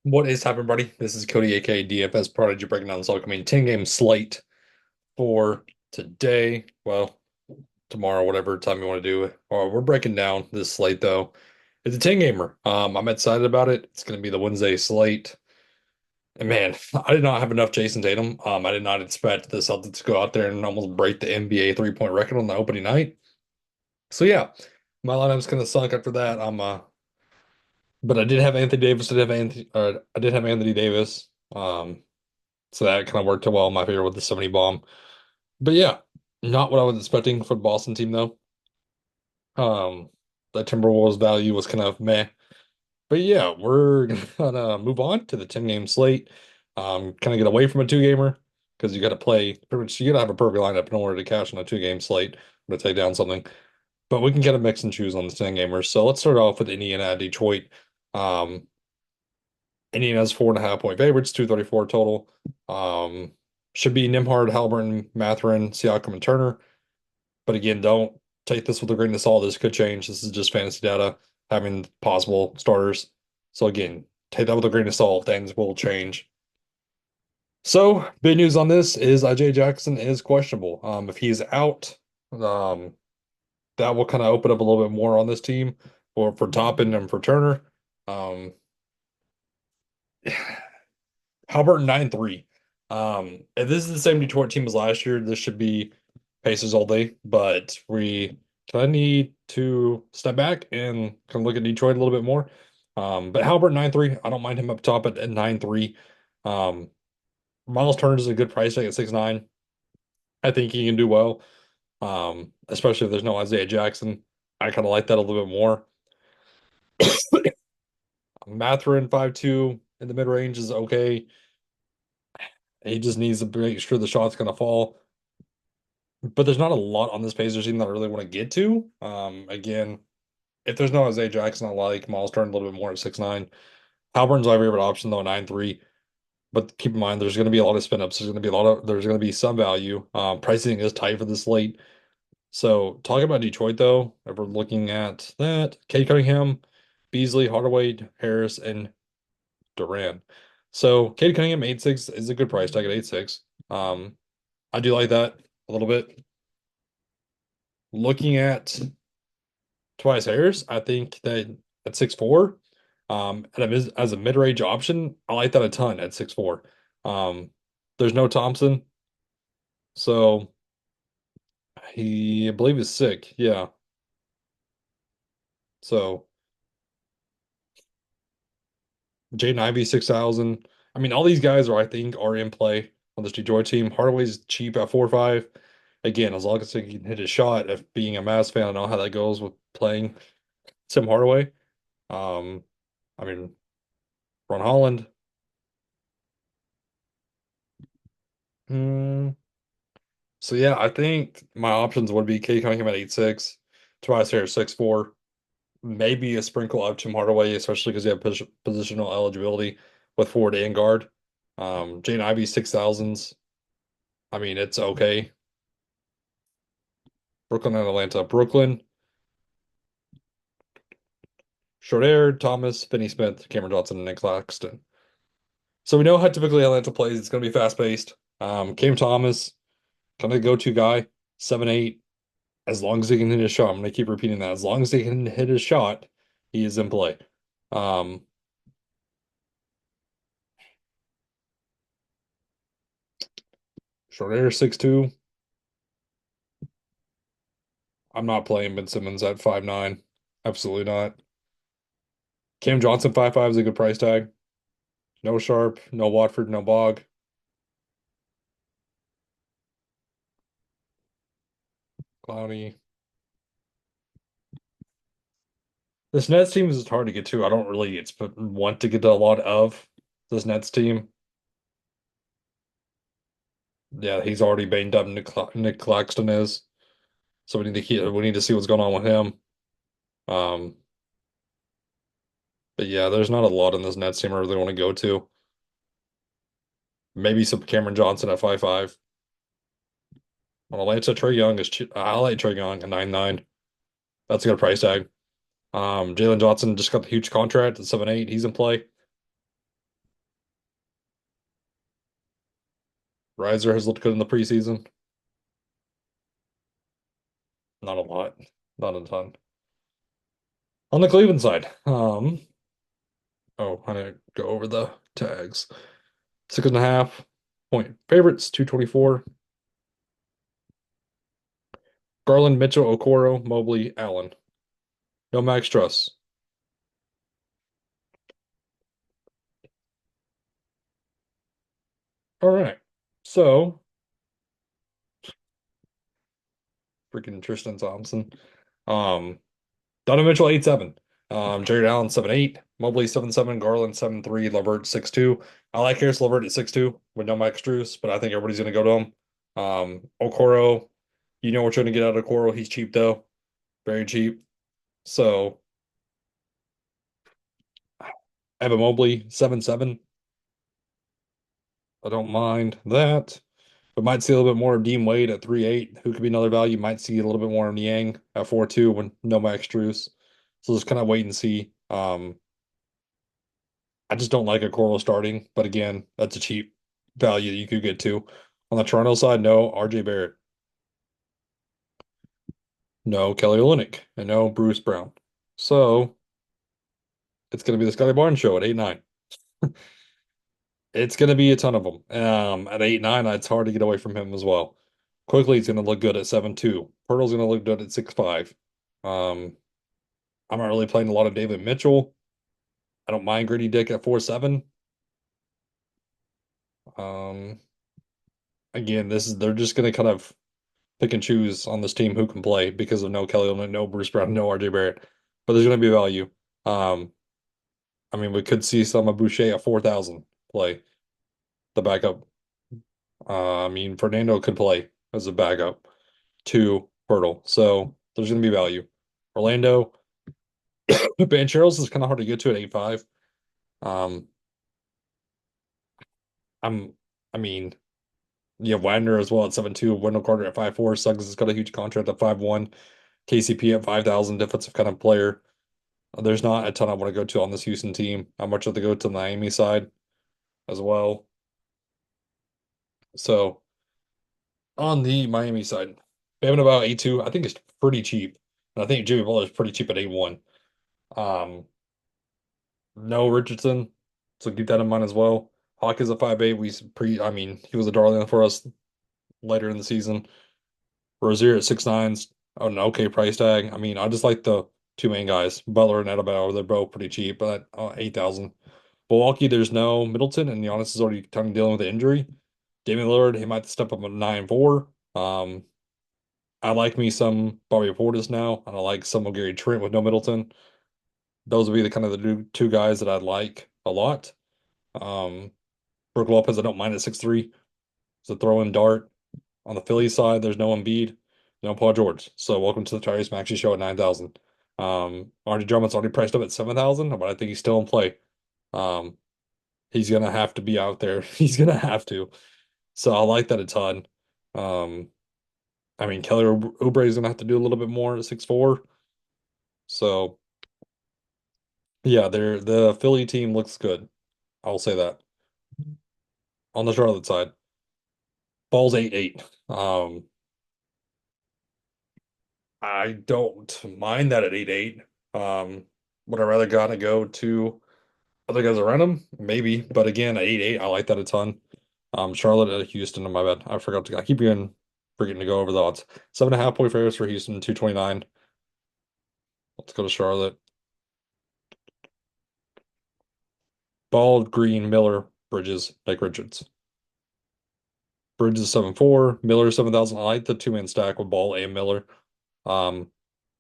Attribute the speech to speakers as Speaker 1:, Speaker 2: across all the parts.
Speaker 1: What is happening, buddy? This is Cody, aka DFS Prodigy, breaking down this upcoming 10 game slate for today. Well, tomorrow, whatever time you want to do it. We're breaking down this slate though. It's a 10 gamer. I'm excited about it. It's going to be the Wednesday slate. And man, I did not have enough Jason Tatum. I did not expect the Celtics to go out there and almost break the NBA three-point record on the opening night. So yeah, my lineup's going to suck after that. But I did have Anthony Davis. I did have Anthony Davis. So that kind of worked out well in my favor with the 70 bomb. But yeah, not what I was expecting for the Boston team though. Um, the Timberwolves value was kind of meh. But yeah, we're gonna move on to the 10 game slate. Kind of get away from a two gamer because you got to play pretty much, you got to have a perfect lineup in order to cash on a two-game slate or to take down something. But we can kind of mix and choose on the 10 gamers. So let's start off with Indiana at Detroit. Um, Indiana's 4.5 point favorites, 234 total. Should be Nimhard, Halliburton, Mathurin, Siakam, and Turner. But again, don't take this with a grain of salt. This could change. This is just fantasy data having possible starters. So again, take that with a grain of salt. Things will change. So big news on this is IJ Jackson is questionable. If he's out, um, that will kind of open up a little bit more on this team for Toppin and for Turner. Um, Halliburton 9-3. If this is the same Detroit team as last year, this should be Pacers all day, but we kind of need to step back and kind of look at Detroit a little bit more. But Halliburton 9-3, I don't mind him up top at 9-3. Um, Miles Turner is a good price tag at 6'9". I think he can do well, especially if there's no Isaiah Jackson. I kind of like that a little bit more. Mathurin 5'2" in the mid range is okay. He just needs to make sure the shot's going to fall. But there's not a lot on this Pacers team that I really want to get to. Again, if there's no Isaiah Jackson, I like Miles Turner a little bit more at 6'9". Halburn's my favorite option though, 9-3. But keep in mind, there's going to be a lot of spin ups. There's going to be some value. Pricing is tight for this slate. So talking about Detroit though, if we're looking at that, Cade Cunningham, Beasley, Hardaway, Harris, and Duran. So Cade Cunningham 8.6 is a good price tag at 8.6. I do like that a little bit. Looking at Tobias Harris, I think that at 6'4", and as a mid-range option, I like that a ton at 6'4". Um, there's no Thompson, so I believe is sick. Yeah. So Jaden Ivey 6,000. I mean, all these guys I think are in play on this Detroit team. Hardaway's cheap at 4.5. Again, as long as he can hit his shot, if being a Mavs fan, I know how that goes with playing Tim Hardaway. Um, I mean, Ron Holland. Hmm. So yeah, I think my options would be K Cunningham at 8.6, Tobias Harris 6'4", maybe a sprinkle of Tim Hardaway, especially because you have positional eligibility with forward and guard. Jane Ivey 6,000s. I mean, it's okay. Brooklyn and Atlanta. Brooklyn, Schroeder, Thomas, Finney Smith, Cameron Johnson, and Nick Claxton. So we know how typically Atlanta plays. It's going to be fast paced. Cam Thomas, kind of go-to guy, 7'8". As long as he can hit his shot, I'm going to keep repeating that. As long as he can hit his shot, he is in play. Um, Short air 6'2". I'm not playing Ben Simmons at 5'9". Absolutely not. Cam Johnson 5'5" is a good price tag. No Sharp, no Watford, no Bog. Clowney. This Nets team is hard to get to. I don't really want to get to a lot of this Nets team. Yeah, he's already banged up. Nick Claxton is. So we need to see what's going on with him. Um, but yeah, there's not a lot in this Nets team I really want to go to. Maybe some Cameron Johnson at 5'5". On Atlanta, Trey Young is cheap. I like Trey Young at 9'9". That's a good price tag. Jalen Johnson just got the huge contract at 7'8". He's in play. Riser has looked good in the preseason. Not a lot, not a ton. On the Cleveland side, oh, I didn't go over the tags. 6.5 point favorites, 224. Garland, Mitchell, Okoro, Mobley, Allen. No Max Truss. All right. So, freaking Tristan Thompson. Um, Donovan Mitchell 8-7. Jared Allen 7-8. Mobley 7-7. Garland 7-3. Levert 6-2. I like Harris Levert at 6-2 with no Max Strus, but I think everybody's gonna go to him. Okoro, you know what you're gonna get out of Okoro. He's cheap though. Very cheap. So Evan Mobley 7-7. I don't mind that. But might see a little bit more of Dean Wade at 3-8, who could be another value. Might see a little bit more of Niang at 4-2 when no Max Strus. So just kind of wait and see. I just don't like a Coral starting, but again, that's a cheap value that you could get to. On the Toronto side, no RJ Barrett, no Kelly Olynyk, and no Bruce Brown. So it's going to be the Scotty Barnes show at 8-9. It's going to be a ton of them. At 8-9, it's hard to get away from him as well. Quickly, he's going to look good at 7-2. Pirtle's going to look good at 6-5. Um, I'm not really playing a lot of David Mitchell. I don't mind Gritty Dick at 4-7. Um, again, they're just going to kind of pick and choose on this team who can play because of no Kelly Olynyk, no Bruce Brown, no RJ Barrett. But there's going to be value. Um, I mean, we could see some of Boucher at 4,000 play the backup. I mean, Fernando could play as a backup to Pirtle. So there's going to be value. Orlando, Bancheros is kind of hard to get to at 8-5. Um, I'm, I mean, you have Wagner as well at 7-2, Wendell Carter at 5-4, Suggs has got a huge contract at 5-1, KCP at 5,000, defensive kind of player. There's not a ton I want to go to on this Houston team. How much of they go to the Miami side as well. So on the Miami side, Bam about 8-2, I think it's pretty cheap. And I think Jimmy Butler is pretty cheap at 8-1. Um, no Richardson, so keep that in mind as well. Hawk is a 5-8. I mean, he was a darling for us later in the season. Rozier at 6'9's an okay price tag. I mean, I just like the two main guys, Butler and Adebayo. They're both pretty cheap, but 8,000. Milwaukee, there's no Middleton, and Giannis is already kind of dealing with the injury. Damian Lillard, he might step up at 9-4. I like me some Bobby Portis now, and I like some of Gary Trent with no Middleton. Those would be the kind of the two guys that I'd like a lot. Um, Brook Lopez, I don't mind at 6'3. It's a throw-in dart. On the Phillies side, there's no Embiid, no Paul George. So welcome to the Tyrese Maxey show at 9,000. Artie Drummond's already priced up at 7,000, but I think he's still in play. Um, he's gonna have to be out there. He's gonna have to. So I like that a ton. Um, I mean, Kelly Oubre is gonna have to do a little bit more at 6'4. So yeah, the Philly team looks good. I'll say that. On the Charlotte side, Ball's 8-8. I don't mind that at 8-8. Would I rather gotta go to other guys around him? Maybe, but again, at 8-8, I like that a ton. Charlotte at Houston, my bad. I keep forgetting to go over the odds. 7.5 point favorites for Houston, 229. Let's go to Charlotte. Ball, Green, Miller, Bridges, Nick Richards. Bridges 7-4, Miller 7,000. I like the two-man stack with Ball and Miller. Um,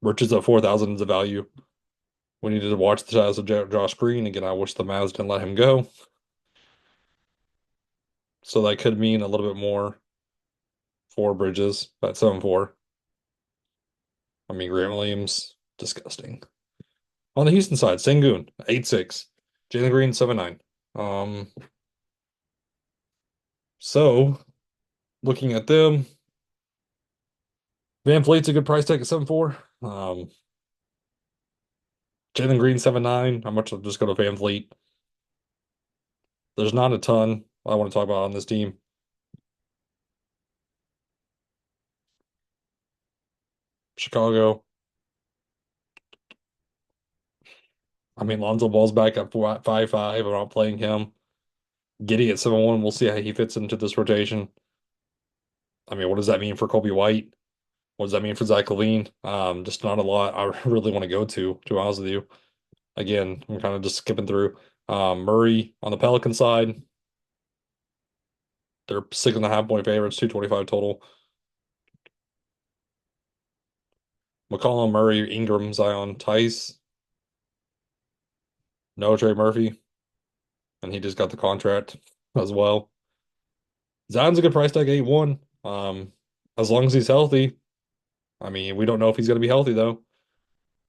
Speaker 1: Richards at 4,000 is a value. We needed to watch the size of Josh Green. Again, I wish the Mavs didn't let him go. So that could mean a little bit more for Bridges at 7-4. I mean, Grant Williams, disgusting. On the Houston side, Sengun, 8-6. Jalen Green, 7-9. Um, so looking at them, Van Fleet's a good price tag at 7-4. Jalen Green, 7-9. How much I'll just go to Van Fleet. There's not a ton I want to talk about on this team. Chicago. I mean, Lonzo Ball's back up 5-5. I'm not playing him. Giddy at 7-1. We'll see how he fits into this rotation. I mean, what does that mean for Kobe White? What does that mean for Zach LaVine? Just not a lot I really want to go to be honest with you. Again, I'm kind of just skipping through. Murray on the Pelican side, they're 6.5 point favorites, 225 total. McCollum, Murray, Ingram, Zion, Tice, no Trey Murphy, and he just got the contract as well. Zion's a good price tag, 8-1. As long as he's healthy. I mean, we don't know if he's going to be healthy though.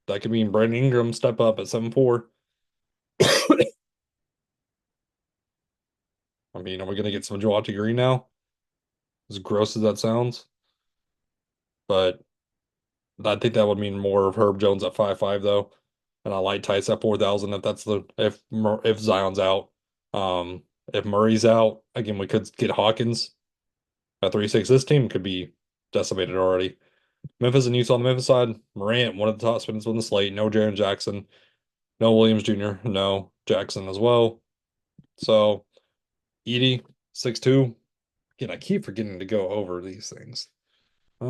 Speaker 1: That could mean Brandon Ingram step up at 7-4. I mean, are we going to get some Jawati Green now? As gross as that sounds. But I think that would mean more of Herb Jones at 5-5 though. And I like Tice at 4,000 if that's if Zion's out. If Murray's out, again, we could get Hawkins at 3-6. This team could be decimated already. Memphis and Utah on the Memphis side. Morant, one of the top spinners on the slate. No Jaren Jackson. No Williams Jr. No Jackson as well. So Edie, 6'2". Again, I keep forgetting to go over these things. Where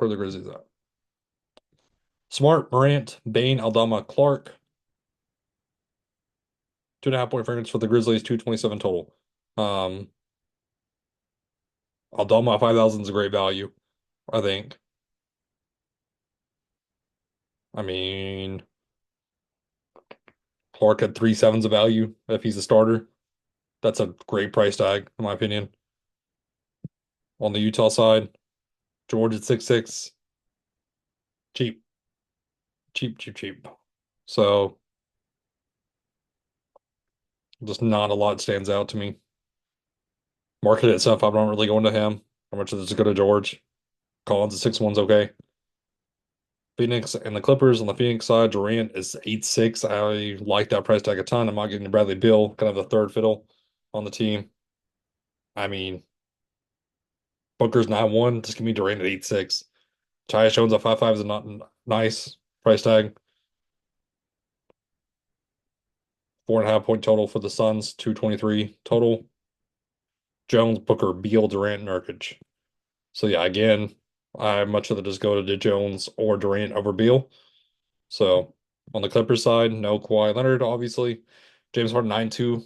Speaker 1: are the Grizzlies at? Smart, Morant, Bain, Aldama, Clark. 2.5 point favorites for the Grizzlies, 227 total. Um, Aldama at 5,000 is a great value, I think. I mean, Clark at 3.7's a value if he's a starter. That's a great price tag, in my opinion. On the Utah side, George at 6'6". Cheap, cheap, cheap, cheap. So just not a lot stands out to me. Market itself, I'm not really going to him. How much of this is go to George? Collins at 6'1's okay. Phoenix and the Clippers on the Phoenix side, Durant is 8'6". I like that price tag a ton. I'm not getting Bradley Beal, kind of the third fiddle on the team. I mean, Booker's 9-1. Just give me Durant at 8'6". Tyus Jones at 5'5" is a not nice price tag. 4.5 point total for the Suns, 223 total. Jones, Booker, Beal, Durant, Nurkic. So yeah, again, I much rather just go to Jones or Durant over Beal. So on the Clippers side, no Kawhi Leonard, obviously. James Harden 9-2.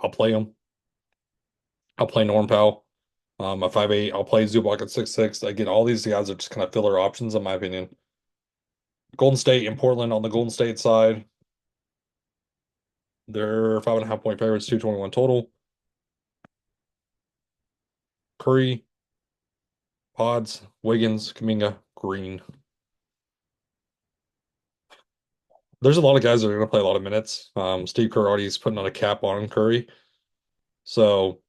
Speaker 1: I'll play him. I'll play Norm Powell. At 5'8". I'll play Zubac at 6'6". Again, all these guys are just kind of filler options, in my opinion. Golden State and Portland on the Golden State side. They're 5.5 point favorites, 221 total. Curry, Pods, Wiggins, Kuminga, Green. There's a lot of guys that are going to play a lot of minutes. Steve Kerr already is putting on a cap on Curry. So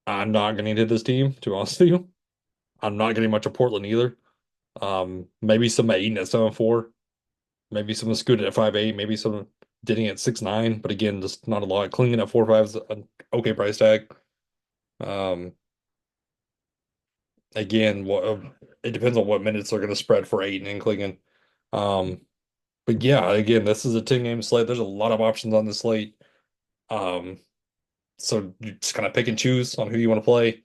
Speaker 1: I'm not going to hit this team, to be honest with you. I'm not getting much of Portland either. Maybe some Aiden at 7-4. Maybe some Scooted at 5'8". Maybe some Denny at 6'9". But again, just not a lot. Clingan at 4'5" is an okay price tag. Um, Again, it depends on what minutes they're going to spread for Aiden and Clingan. Um, but yeah, again, this is a 10-game slate. There's a lot of options on the slate. Um, so you just kind of pick and choose on who you want to play.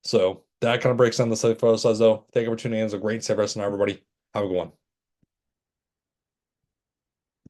Speaker 1: So that kind of breaks down the slate for us, though. Thank you for tuning in. It's a great set rest, and everybody. Have a good one.